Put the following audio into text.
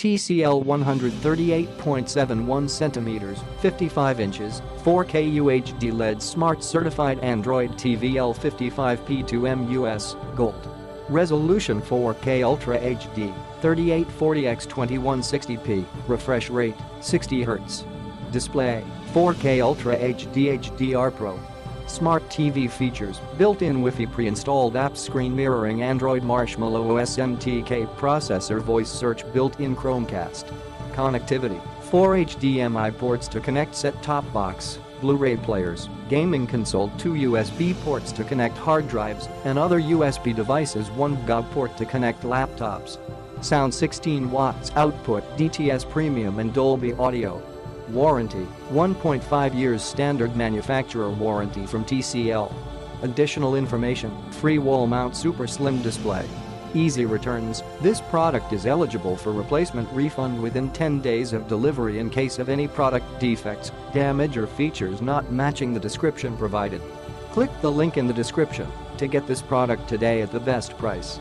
TCL 138.71 centimeters, 55 inches, 4K UHD LED Smart Certified Android TV L55P2MUS, Gold. Resolution 4K Ultra HD, 3840x2160p, refresh rate, 60 Hz. Display, 4K Ultra HD HDR Pro. Smart TV features, built-in Wi-Fi pre-installed apps screen mirroring Android Marshmallow OS MTK processor voice search built-in Chromecast. Connectivity, 4 HDMI ports to connect set-top box, Blu Ray players, gaming console, 2 USB ports to connect hard drives and other USB devices, 1 VGA port to connect laptops. Sound 16 watts output, DTS Premium and Dolby Audio. Warranty, 1.5 years standard manufacturer warranty from TCL. Additional information, free wall mount super slim display. Easy returns, this product is eligible for replacement refund within 10 days of delivery in case of any product defects, damage or features not matching the description provided. Click the link in the description to get this product today at the best price.